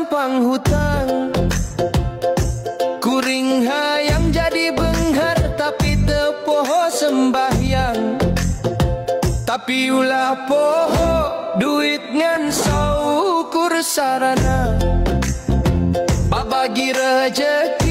sempang hutang. Kuring hayang jadi benghar tapi tepoho sembahyang. Tapi ulah poho duit ngan saukur sarana. Babagi rejeki